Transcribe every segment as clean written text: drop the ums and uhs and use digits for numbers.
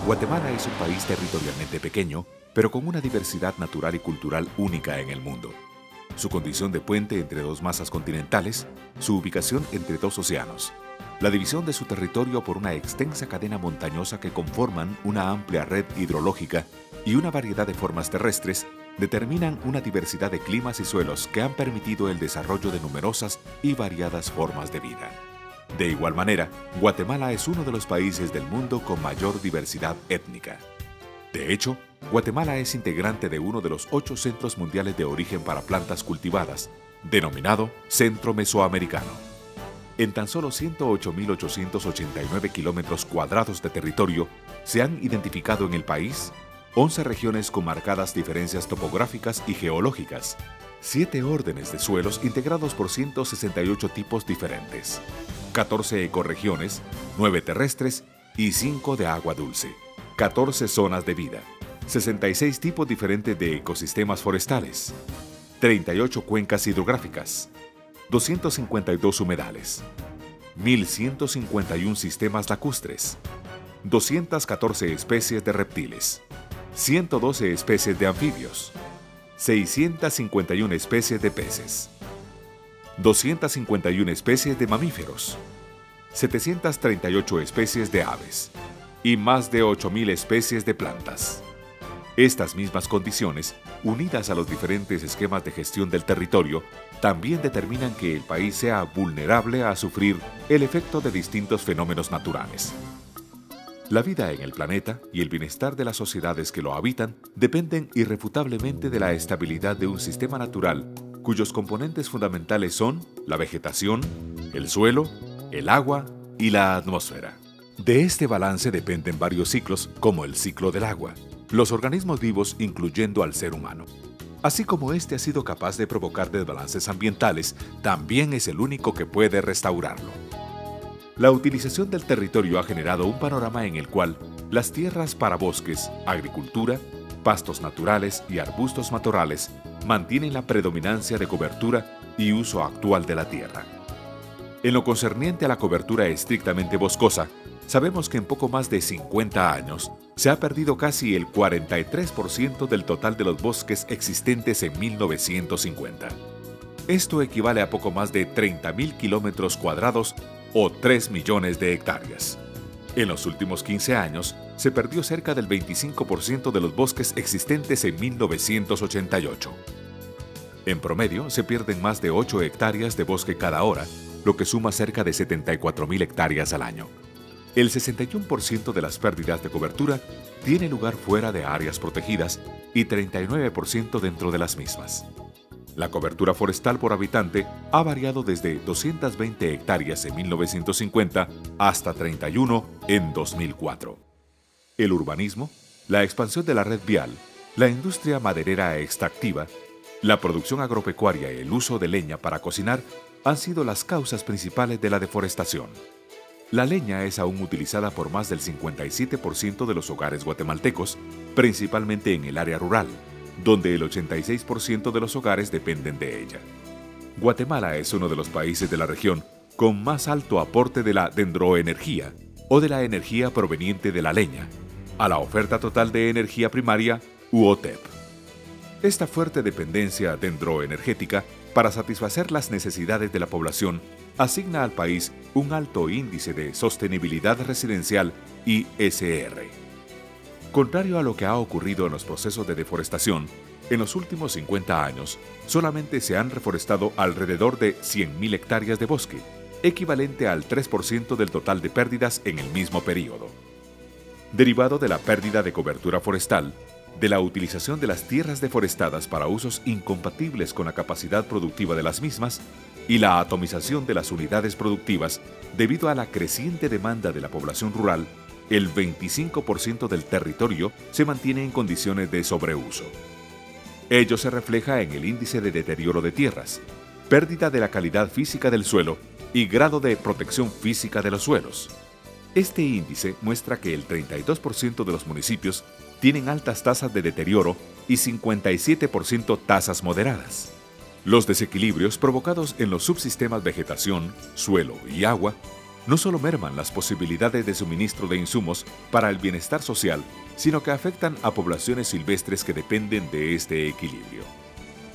Guatemala es un país territorialmente pequeño, pero con una diversidad natural y cultural única en el mundo. Su condición de puente entre dos masas continentales, su ubicación entre dos océanos, la división de su territorio por una extensa cadena montañosa que conforman una amplia red hidrológica y una variedad de formas terrestres determinan una diversidad de climas y suelos que han permitido el desarrollo de numerosas y variadas formas de vida. De igual manera, Guatemala es uno de los países del mundo con mayor diversidad étnica. De hecho, Guatemala es integrante de uno de los 8 centros mundiales de origen para plantas cultivadas, denominado Centro Mesoamericano. En tan solo 108.889 kilómetros cuadrados de territorio, se han identificado en el país 11 regiones con marcadas diferencias topográficas y geológicas, 7 órdenes de suelos integrados por 168 tipos diferentes, 14 ecorregiones, 9 terrestres y 5 de agua dulce, 14 zonas de vida, 66 tipos diferentes de ecosistemas forestales, 38 cuencas hidrográficas, 252 humedales, 1.151 sistemas lacustres, 214 especies de reptiles, 112 especies de anfibios, 651 especies de peces, 251 especies de mamíferos, 738 especies de aves y más de 8.000 especies de plantas. Estas mismas condiciones, unidas a los diferentes esquemas de gestión del territorio, también determinan que el país sea vulnerable a sufrir el efecto de distintos fenómenos naturales. La vida en el planeta y el bienestar de las sociedades que lo habitan dependen irrefutablemente de la estabilidad de un sistema natural cuyos componentes fundamentales son la vegetación, el suelo, el agua y la atmósfera. De este balance dependen varios ciclos, como el ciclo del agua, los organismos vivos incluyendo al ser humano. Así como este ha sido capaz de provocar desbalances ambientales, también es el único que puede restaurarlo. La utilización del territorio ha generado un panorama en el cual las tierras para bosques, agricultura, pastos naturales y arbustos matorrales mantienen la predominancia de cobertura y uso actual de la tierra. En lo concerniente a la cobertura estrictamente boscosa, sabemos que en poco más de 50 años se ha perdido casi el 43% del total de los bosques existentes en 1950. Esto equivale a poco más de 30.000 kilómetros cuadrados o 3 millones de hectáreas. En los últimos 15 años, se perdió cerca del 25% de los bosques existentes en 1988. En promedio, se pierden más de 8 hectáreas de bosque cada hora, lo que suma cerca de 74.000 hectáreas al año. El 61% de las pérdidas de cobertura tiene lugar fuera de áreas protegidas y 39% dentro de las mismas. La cobertura forestal por habitante ha variado desde 220 hectáreas en 1950 hasta 31 en 2004. El urbanismo, la expansión de la red vial, la industria maderera extractiva, la producción agropecuaria y el uso de leña para cocinar han sido las causas principales de la deforestación. La leña es aún utilizada por más del 57% de los hogares guatemaltecos, principalmente en el área rural, donde el 86% de los hogares dependen de ella. Guatemala es uno de los países de la región con más alto aporte de la dendroenergía o de la energía proveniente de la leña a la oferta total de energía primaria UOTEP. Esta fuerte dependencia dendroenergética para satisfacer las necesidades de la población asigna al país un alto índice de sostenibilidad residencial ISR. Contrario a lo que ha ocurrido en los procesos de deforestación, en los últimos 50 años solamente se han reforestado alrededor de 100.000 hectáreas de bosque, equivalente al 3% del total de pérdidas en el mismo período. Derivado de la pérdida de cobertura forestal, de la utilización de las tierras deforestadas para usos incompatibles con la capacidad productiva de las mismas y la atomización de las unidades productivas debido a la creciente demanda de la población rural, el 25% del territorio se mantiene en condiciones de sobreuso. Ello se refleja en el índice de deterioro de tierras, pérdida de la calidad física del suelo y grado de protección física de los suelos. Este índice muestra que el 32% de los municipios tienen altas tasas de deterioro y 57% tasas moderadas. Los desequilibrios provocados en los subsistemas vegetación, suelo y agua no solo merman las posibilidades de suministro de insumos para el bienestar social, sino que afectan a poblaciones silvestres que dependen de este equilibrio.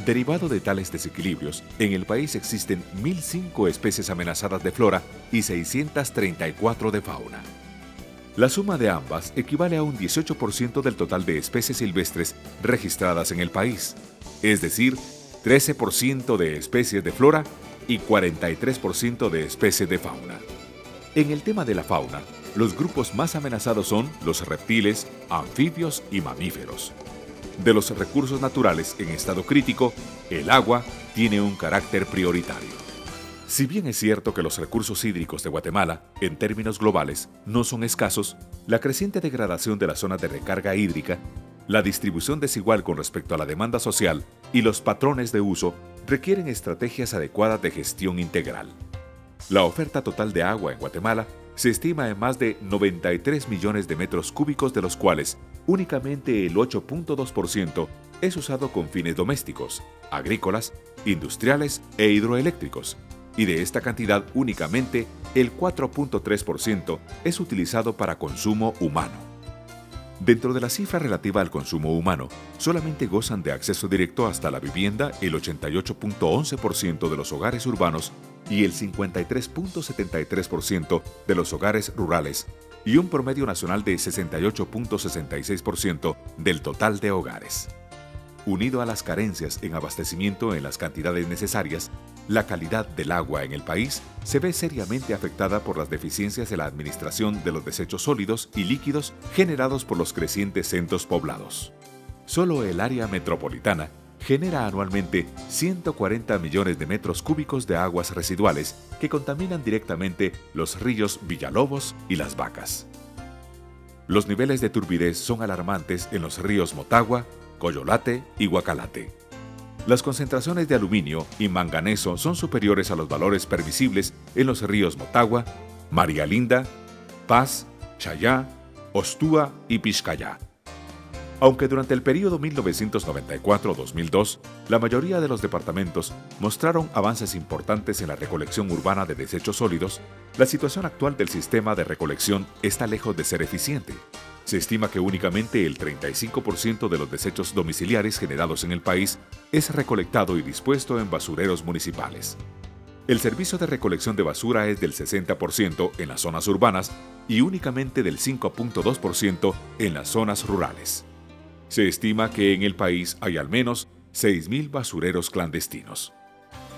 Derivado de tales desequilibrios, en el país existen 1.005 especies amenazadas de flora y 634 de fauna. La suma de ambas equivale a un 18% del total de especies silvestres registradas en el país, es decir, 13% de especies de flora y 43% de especies de fauna. En el tema de la fauna, los grupos más amenazados son los reptiles, anfibios y mamíferos. De los recursos naturales en estado crítico, el agua tiene un carácter prioritario. Si bien es cierto que los recursos hídricos de Guatemala, en términos globales, no son escasos, la creciente degradación de las zonas de recarga hídrica, la distribución desigual con respecto a la demanda social y los patrones de uso requieren estrategias adecuadas de gestión integral. La oferta total de agua en Guatemala se estima en más de 93 millones de metros cúbicos, de los cuales únicamente el 8.2% es usado con fines domésticos, agrícolas, industriales e hidroeléctricos, y de esta cantidad únicamente el 4.3% es utilizado para consumo humano. Dentro de la cifra relativa al consumo humano, solamente gozan de acceso directo hasta la vivienda el 88.11% de los hogares urbanos y el 53.73% de los hogares rurales, y un promedio nacional de 68.66% del total de hogares. Unido a las carencias en abastecimiento en las cantidades necesarias, la calidad del agua en el país se ve seriamente afectada por las deficiencias de la administración de los desechos sólidos y líquidos generados por los crecientes centros poblados. Solo el área metropolitana genera anualmente 140 millones de metros cúbicos de aguas residuales que contaminan directamente los ríos Villalobos y Las Vacas. Los niveles de turbidez son alarmantes en los ríos Motagua, Coyolate y Guacalate. Las concentraciones de aluminio y manganeso son superiores a los valores permisibles en los ríos Motagua, María Linda, Paz, Chayá, Ostúa y Pixcayá. Aunque durante el período 1994-2002, la mayoría de los departamentos mostraron avances importantes en la recolección urbana de desechos sólidos, la situación actual del sistema de recolección está lejos de ser eficiente. Se estima que únicamente el 35% de los desechos domiciliares generados en el país es recolectado y dispuesto en basureros municipales. El servicio de recolección de basura es del 60% en las zonas urbanas y únicamente del 5.2% en las zonas rurales. Se estima que en el país hay al menos 6.000 basureros clandestinos.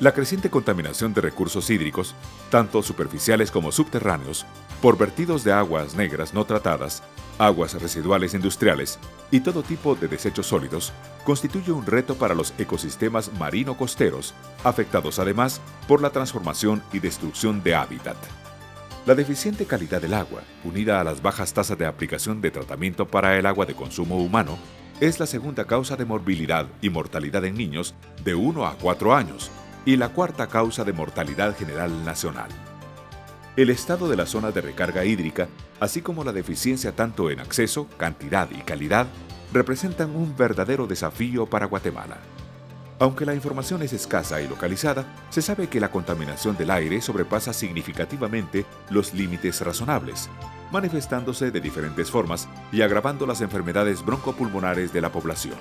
La creciente contaminación de recursos hídricos, tanto superficiales como subterráneos, por vertidos de aguas negras no tratadas, aguas residuales industriales y todo tipo de desechos sólidos, constituye un reto para los ecosistemas marino-costeros, afectados además por la transformación y destrucción de hábitat. La deficiente calidad del agua, unida a las bajas tasas de aplicación de tratamiento para el agua de consumo humano, es la segunda causa de morbilidad y mortalidad en niños de 1 a 4 años y la cuarta causa de mortalidad general nacional. El estado de las zonas de recarga hídrica, así como la deficiencia tanto en acceso, cantidad y calidad, representan un verdadero desafío para Guatemala. Aunque la información es escasa y localizada, se sabe que la contaminación del aire sobrepasa significativamente los límites razonables, manifestándose de diferentes formas y agravando las enfermedades broncopulmonares de la población.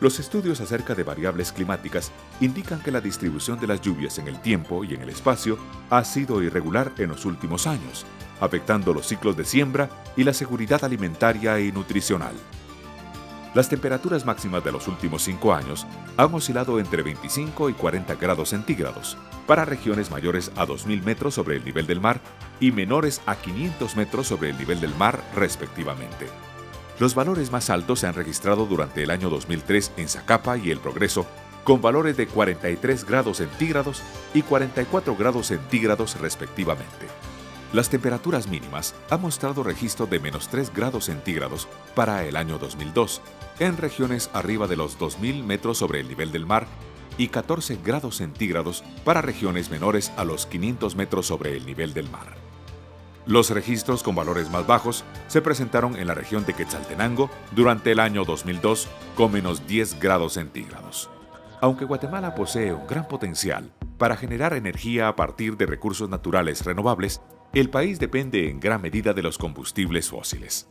Los estudios acerca de variables climáticas indican que la distribución de las lluvias en el tiempo y en el espacio ha sido irregular en los últimos años, afectando los ciclos de siembra y la seguridad alimentaria y nutricional. Las temperaturas máximas de los últimos 5 años han oscilado entre 25 y 40 grados centígrados para regiones mayores a 2.000 metros sobre el nivel del mar y menores a 500 metros sobre el nivel del mar, respectivamente. Los valores más altos se han registrado durante el año 2003 en Zacapa y El Progreso, con valores de 43 grados centígrados y 44 grados centígrados, respectivamente. Las temperaturas mínimas han mostrado registro de -3 grados centígrados para el año 2002, en regiones arriba de los 2.000 metros sobre el nivel del mar, y 14 grados centígrados para regiones menores a los 500 metros sobre el nivel del mar. Los registros con valores más bajos se presentaron en la región de Quetzaltenango durante el año 2002, con -10 grados centígrados. Aunque Guatemala posee un gran potencial para generar energía a partir de recursos naturales renovables, El país depende en gran medida de los combustibles fósiles.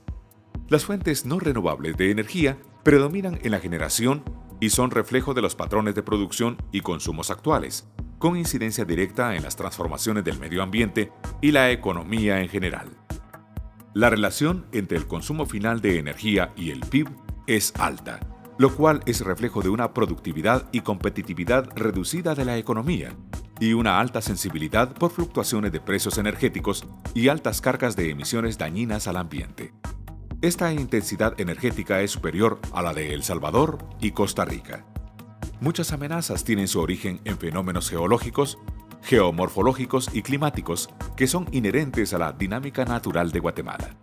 Las fuentes no renovables de energía predominan en la generación y son reflejo de los patrones de producción y consumos actuales, con incidencia directa en las transformaciones del medio ambiente y la economía en general. La relación entre el consumo final de energía y el PIB es alta, lo cual es reflejo de una productividad y competitividad reducida de la economía y una alta sensibilidad por fluctuaciones de precios energéticos y altas cargas de emisiones dañinas al ambiente. Esta intensidad energética es superior a la de El Salvador y Costa Rica. Muchas amenazas tienen su origen en fenómenos geológicos, geomorfológicos y climáticos que son inherentes a la dinámica natural de Guatemala.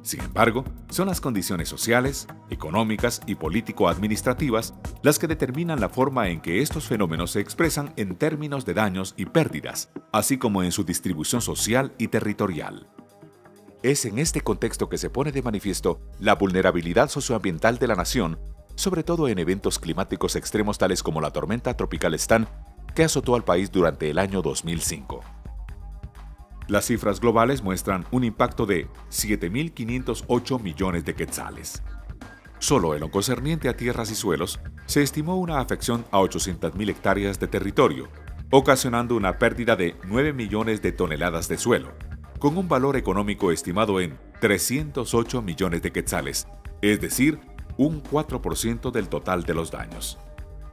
Sin embargo, son las condiciones sociales, económicas y político-administrativas las que determinan la forma en que estos fenómenos se expresan en términos de daños y pérdidas, así como en su distribución social y territorial. Es en este contexto que se pone de manifiesto la vulnerabilidad socioambiental de la nación, sobre todo en eventos climáticos extremos tales como la tormenta tropical Stan, que azotó al país durante el año 2005. Las cifras globales muestran un impacto de 7.508 millones de quetzales. Solo en lo concerniente a tierras y suelos, se estimó una afección a 800.000 hectáreas de territorio, ocasionando una pérdida de 9 millones de toneladas de suelo, con un valor económico estimado en 308 millones de quetzales, es decir, un 4% del total de los daños.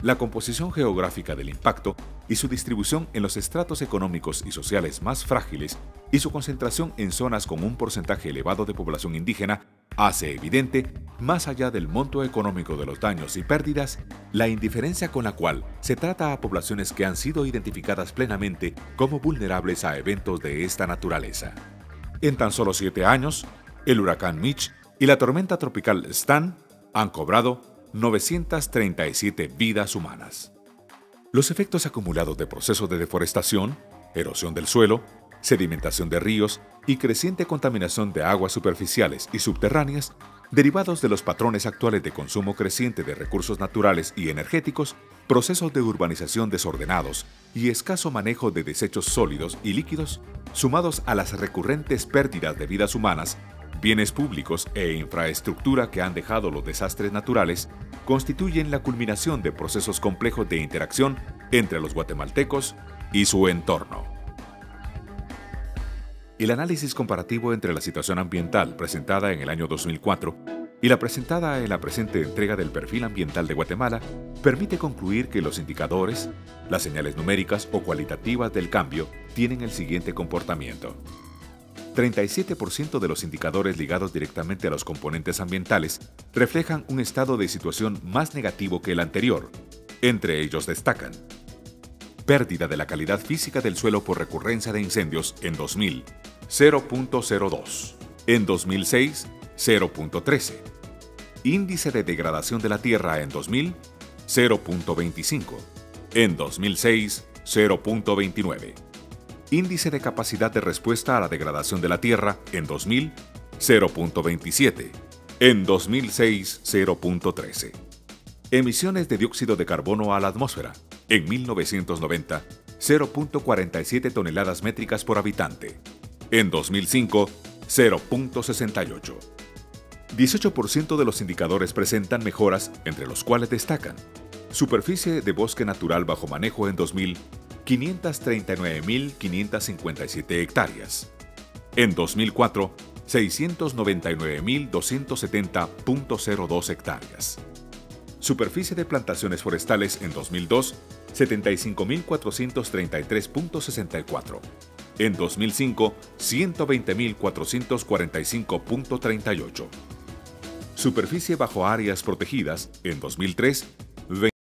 La composición geográfica del impacto y su distribución en los estratos económicos y sociales más frágiles y su concentración en zonas con un porcentaje elevado de población indígena hace evidente, más allá del monto económico de los daños y pérdidas, la indiferencia con la cual se trata a poblaciones que han sido identificadas plenamente como vulnerables a eventos de esta naturaleza. En tan solo 7 años, el huracán Mitch y la tormenta tropical Stan han cobrado 937 vidas humanas. Los efectos acumulados de procesos de deforestación, erosión del suelo, sedimentación de ríos y creciente contaminación de aguas superficiales y subterráneas, derivados de los patrones actuales de consumo creciente de recursos naturales y energéticos, procesos de urbanización desordenados y escaso manejo de desechos sólidos y líquidos, sumados a las recurrentes pérdidas de vidas humanas, bienes públicos e infraestructura que han dejado los desastres naturales, constituyen la culminación de procesos complejos de interacción entre los guatemaltecos y su entorno. El análisis comparativo entre la situación ambiental presentada en el año 2004 y la presentada en la presente entrega del Perfil Ambiental de Guatemala permite concluir que los indicadores, las señales numéricas o cualitativas del cambio tienen el siguiente comportamiento. 37% de los indicadores ligados directamente a los componentes ambientales reflejan un estado de situación más negativo que el anterior. Entre ellos destacan: pérdida de la calidad física del suelo por recurrencia de incendios en 2000, 0.02. En 2006, 0.13. Índice de degradación de la tierra en 2000, 0.25. En 2006, 0.29. Índice de capacidad de respuesta a la degradación de la tierra en 2000, 0.27. En 2006, 0.13. Emisiones de dióxido de carbono a la atmósfera en 1990, 0.47 toneladas métricas por habitante. En 2005, 0.68. 18% de los indicadores presentan mejoras, entre los cuales destacan: superficie de bosque natural bajo manejo en 2000, 539.557 hectáreas. En 2004, 699.270.02 hectáreas. Superficie de plantaciones forestales en 2002, 75.433.64. En 2005, 120.445.38. Superficie bajo áreas protegidas en 2003,